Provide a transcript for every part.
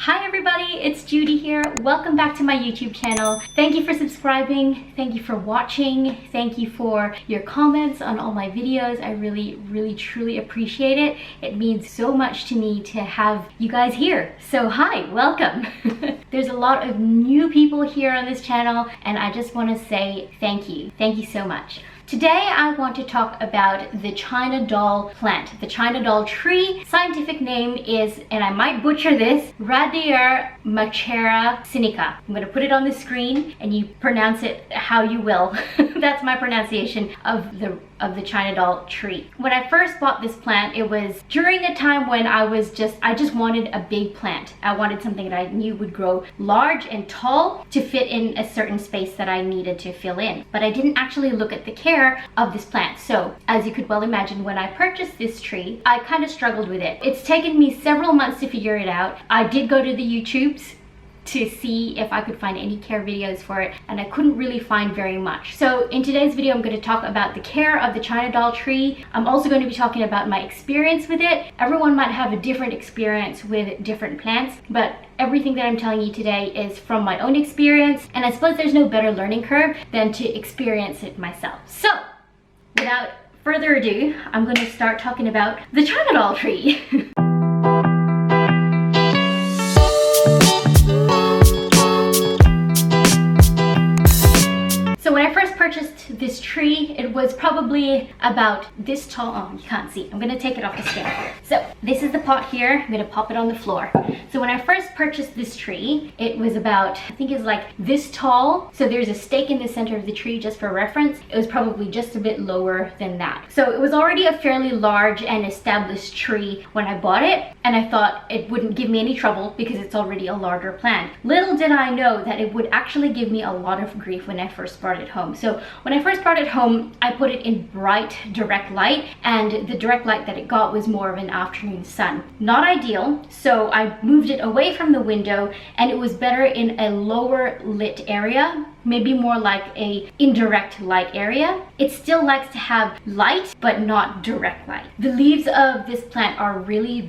Hi everybody, it's Judy here. Welcome back to my YouTube channel. Thank you for subscribing. Thank you for watching. Thank you for your comments on all my videos. I really truly appreciate it. It means so much to me to have you guys here. So hi, welcome. There's a lot of new people here on this channel and I just want to say thank you. Thank you so much. Today I want to talk about the China doll plant, the China doll tree. Scientific name is, and I might butcher this, Radermachera sinica. I'm going to put it on the screen and you pronounce it how you will. That's my pronunciation of the China doll tree. When I first bought this plant, it was during a time when I just wanted a big plant. I wanted something that I knew would grow large and tall to fit in a certain space that I needed to fill in. But I didn't actually look at the care of this plant. So as you could well imagine, when I purchased this tree, I kind of struggled with it. It's taken me several months to figure it out. I did go to the YouTubes to see if I could find any care videos for it, and I couldn't really find very much. So in today's video, I'm going to talk about the care of the China doll tree. I'm also going to be talking about my experience with it. Everyone might have a different experience with different plants, but everything that I'm telling you today is from my own experience, and I suppose there's no better learning curve than to experience it myself. So without further ado, I'm going to start talking about the China doll tree. So when I first purchased this tree, it was probably about this tall. Oh, you can't see. I'm gonna take it off the stand. So this is the pot here. I'm gonna pop it on the floor. So when I first purchased this tree, it was about, I think it's like this tall. So there's a stake in the center of the tree just for reference. It was probably just a bit lower than that. So it was already a fairly large and established tree when I bought it. And I thought it wouldn't give me any trouble because it's already a larger plant. Little did I know that it would actually give me a lot of grief when I first brought it home. So when I first brought it home, I put it in bright direct light, and the direct light that it got was more of an afternoon sun. Not ideal, so I moved it away from the window, and it was better in a lower lit area, maybe more like a indirect light area. It still likes to have light, but not direct light. The leaves of this plant are really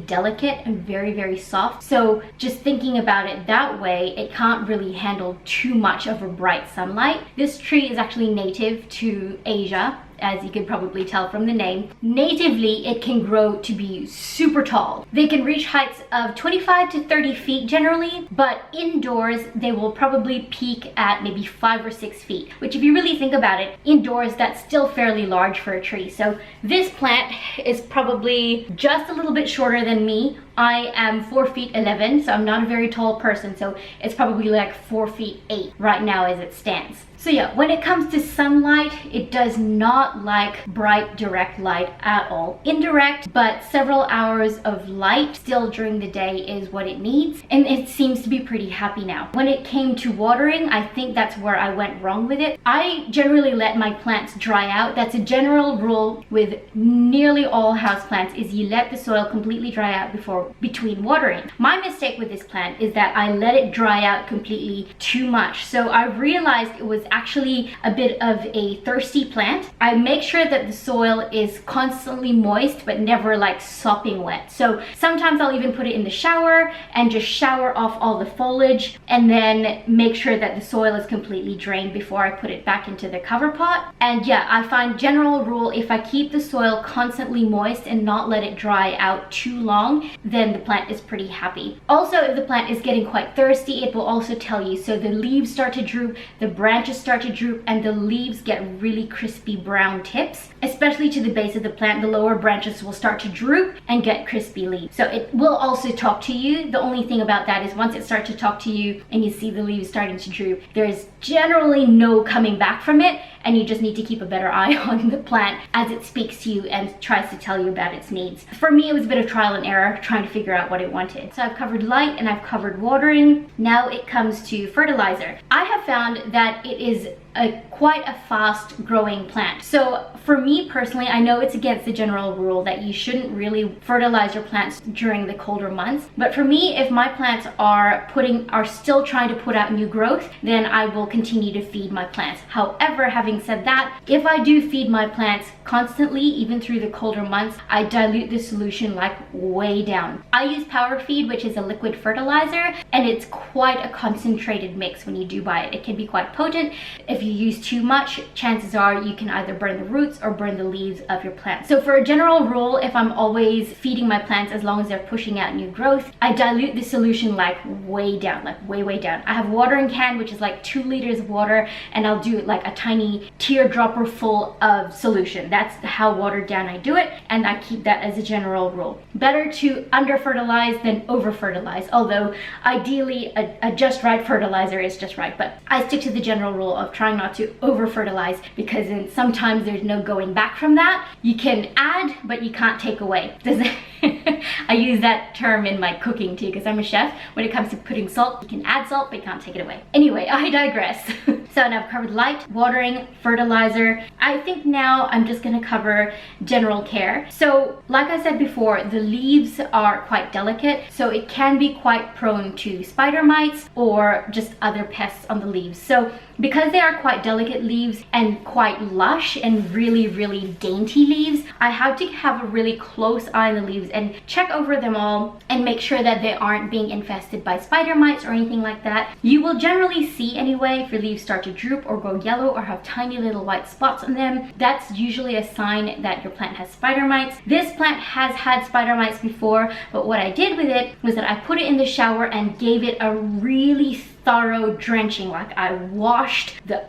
delicate and very soft. So just thinking about it that way, it can't really handle too much of a bright sunlight. This tree is actually native to Asia, as you can probably tell from the name. Natively, it can grow to be super tall. They can reach heights of 25 to 30 feet generally, but indoors, they will probably peak at maybe 5 or 6 feet, which if you really think about it, indoors, that's still fairly large for a tree. So this plant is probably just a little bit shorter than me. I am 4 feet 11, so I'm not a very tall person, so it's probably like 4 feet 8 right now as it stands. So yeah, when it comes to sunlight, it does not like bright direct light at all. Indirect, but several hours of light still during the day is what it needs, and it seems to be pretty happy now. When it came to watering, I think that's where I went wrong with it. I generally let my plants dry out. That's a general rule with nearly all houseplants, is you let the soil completely dry out between watering. My mistake with this plant is that I let it dry out completely too much. So I realized it was actually a bit of a thirsty plant. I make sure that the soil is constantly moist but never like sopping wet. So sometimes I'll even put it in the shower and just shower off all the foliage and then make sure that the soil is completely drained before I put it back into the cover pot. And yeah, I find general rule, if I keep the soil constantly moist and not let it dry out too long, then the plant is pretty happy. Also, if the plant is getting quite thirsty, it will also tell you. So the leaves start to droop, the branches start to droop, and the leaves get really crispy brown tips, especially to the base of the plant. The lower branches will start to droop and get crispy leaves. So it will also talk to you. The only thing about that is once it starts to talk to you and you see the leaves starting to droop, there is generally no coming back from it, and you just need to keep a better eye on the plant as it speaks to you and tries to tell you about its needs. For me, it was a bit of trial and error trying to figure out what it wanted. So I've covered light and I've covered watering. Now it comes to fertilizer. I have found that it is quite a fast growing plant. So for me personally, I know it's against the general rule that you shouldn't really fertilize your plants during the colder months, but for me, if my plants are still trying to put out new growth, then I will continue to feed my plants. However, having said that, if I do feed my plants constantly, even through the colder months, I dilute the solution like way down. I use Power Feed, which is a liquid fertilizer, and it's quite a concentrated mix when you do buy it. It can be quite potent. If you use too much, chances are you can either burn the roots or burn the leaves of your plant. So for a general rule, if I'm always feeding my plants as long as they're pushing out new growth, I dilute the solution like way down, like way down. I have a watering can, which is like 2 liters of water, and I'll do like a tiny teardropper full of solution. That's how watered down I do it, and I keep that as a general rule. Better to under fertilize than over fertilize, although ideally a just right fertilizer is just right, but I stick to the general rule of trying not to over fertilize, because then sometimes there's no going back from that. You can add, but you can't take away. I use that term in my cooking too, because I'm a chef. When it comes to putting salt, you can add salt, but you can't take it away. Anyway, I digress. So now I've covered light, watering, fertilizer. I think now I'm just gonna cover general care. So like I said before, the leaves are quite delicate, so it can be quite prone to spider mites or just other pests on the leaves. So because they are quite delicate leaves and quite lush and really dainty leaves, I have to have a really close eye on the leaves and check over them all and make sure that they aren't being infested by spider mites or anything like that. You will generally see anyway, if your leaves start to droop or go yellow or have tiny little white spots on them, that's usually a sign that your plant has spider mites. This plant has had spider mites before, but what I did with it was that I put it in the shower and gave it a really thorough drenching. Like I washed the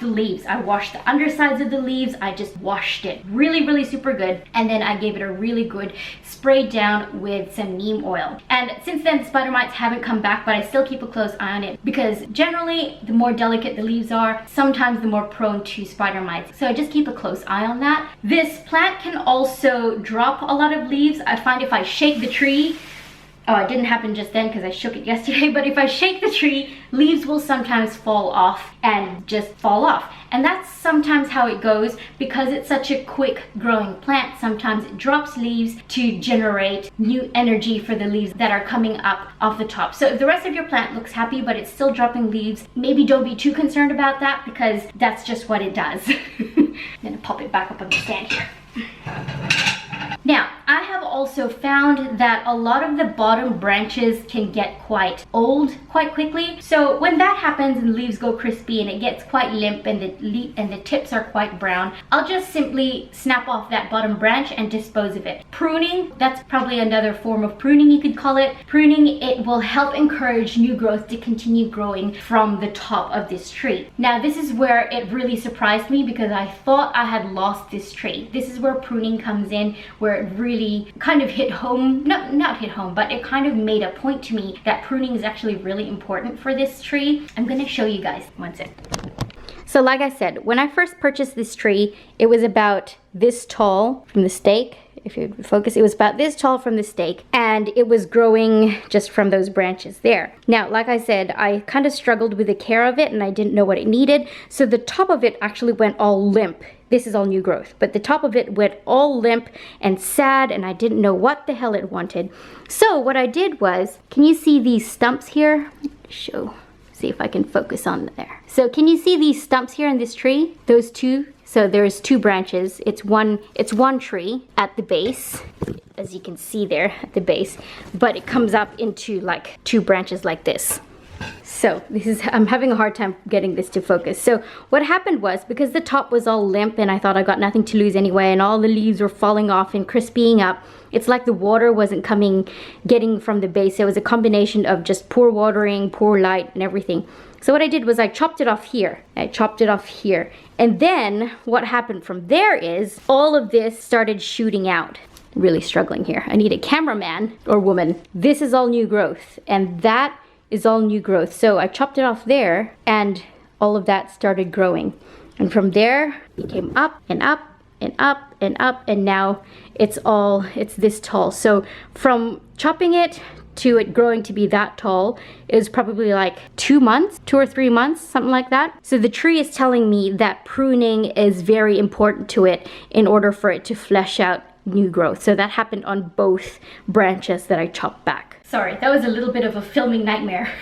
leaves, I washed the undersides of the leaves, I just washed it really super good, and then I gave it a really good spray down with some neem oil. And since then, spider mites haven't come back, but I still keep a close eye on it, because generally the more delicate the leaves are, sometimes the more prone to spider mites. So I just keep a close eye on that. This plant can also drop a lot of leaves. I find if I shake the tree, oh, it didn't happen just then because I shook it yesterday, but if I shake the tree, leaves will sometimes fall off and just fall off. And that's sometimes how it goes, because it's such a quick growing plant. Sometimes it drops leaves to generate new energy for the leaves that are coming up off the top. So if the rest of your plant looks happy, but it's still dropping leaves, maybe don't be too concerned about that, because that's just what it does. I'm gonna pop it back up on the stand here. Now, I have also found that a lot of the bottom branches can get quite old quite quickly. So when that happens and the leaves go crispy and it gets quite limp and the tips are quite brown, I'll just simply snap off that bottom branch and dispose of it. Pruning, that's probably another form of pruning you could call it. Pruning, it will help encourage new growth to continue growing from the top of this tree. Now, this is where it really surprised me, because I thought I had lost this tree. This is where pruning comes in, where it really kind of hit home, not hit home, but it kind of made a point to me that pruning is actually really important for this tree. I'm gonna show you guys one sec. So like I said, when I first purchased this tree, it was about this tall from the stake. If you focus, it was about this tall from the stake, and it was growing just from those branches there. Now, like I said, I kind of struggled with the care of it and I didn't know what it needed. So the top of it actually went all limp. This is all new growth, but the top of it went all limp and sad, and I didn't know what the hell it wanted. So what I did was, can you see these stumps here? See if I can focus on there. So can you see these stumps here in this tree? Those two. So there's 2 branches. It's one tree at the base, as you can see there at the base, but it comes up into like 2 branches like this. So I'm having a hard time getting this to focus. So what happened was, because the top was all limp and I thought I got nothing to lose anyway, and all the leaves were falling off and crispying up, it's like the water wasn't getting from the base. It was a combination of just poor watering, poor light, and everything. So what I did was I chopped it off here. And then what happened from there is all of this started shooting out. Really struggling here. I need a cameraman or woman. This is all new growth, and that is all new growth. So I chopped it off there, and all of that started growing. And from there, it came up and up and up and up, and now it's this tall. So from chopping it to it growing to be that tall is probably like 2 months, 2 or 3 months, something like that. So the tree is telling me that pruning is very important to it in order for it to flesh out new growth. So that happened on both branches that I chopped back. Sorry, that was a little bit of a filming nightmare.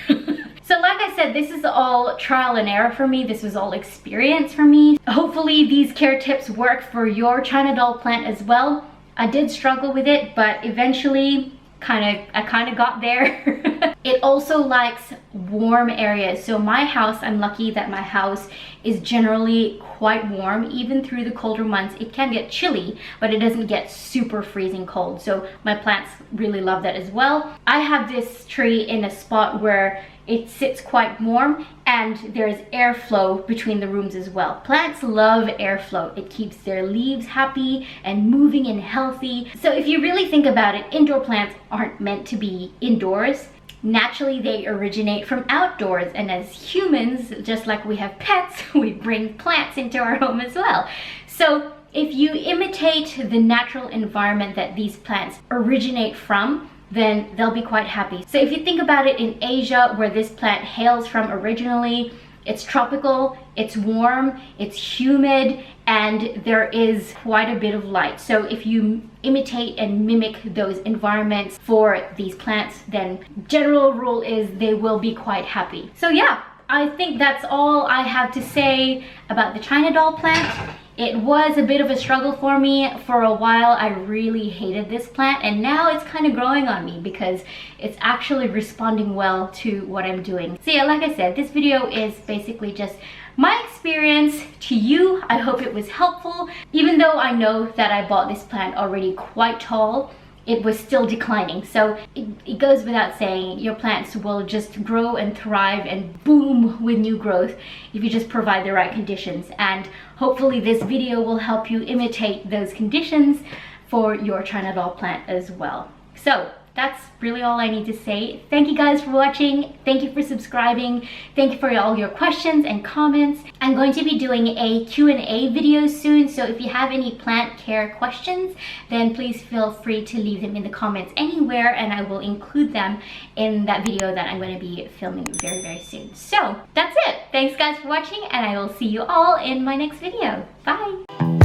So like I said, this is all trial and error for me. This was all experience for me. Hopefully these care tips work for your China doll plant as well. I did struggle with it, but eventually I kind of got there. It also likes warm areas. So my house, I'm lucky that my house is generally quite warm. Even through the colder months, it can get chilly, but it doesn't get super freezing cold. So my plants really love that as well. I have this tree in a spot where it sits quite warm and there's airflow between the rooms as well. Plants love airflow. It keeps their leaves happy and moving and healthy. So if you really think about it, indoor plants aren't meant to be indoors. Naturally, they originate from outdoors, and as humans, just like we have pets, we bring plants into our home as well. So if you imitate the natural environment that these plants originate from, then they'll be quite happy. So if you think about it, in Asia, where this plant hails from originally, it's tropical, it's warm, it's humid, and there is quite a bit of light. So if you imitate and mimic those environments for these plants, then general rule is they will be quite happy. So yeah, I think that's all I have to say about the China doll plant. It was a bit of a struggle for me. For a while, I really hated this plant, and now it's kind of growing on me because it's actually responding well to what I'm doing. So yeah, like I said, this video is basically just my experience to you. I hope it was helpful. Even though I know that I bought this plant already quite tall, it was still declining. So it goes without saying, your plants will just grow and thrive and boom with new growth if you just provide the right conditions. And hopefully this video will help you imitate those conditions for your China doll plant as well. So that's really all I need to say. Thank you guys for watching. Thank you for subscribing. Thank you for all your questions and comments. I'm going to be doing a Q&A video soon, so if you have any plant care questions, then please feel free to leave them in the comments anywhere, and I will include them in that video that I'm going to be filming very, very soon. So that's it. Thanks guys for watching, and I will see you all in my next video. Bye!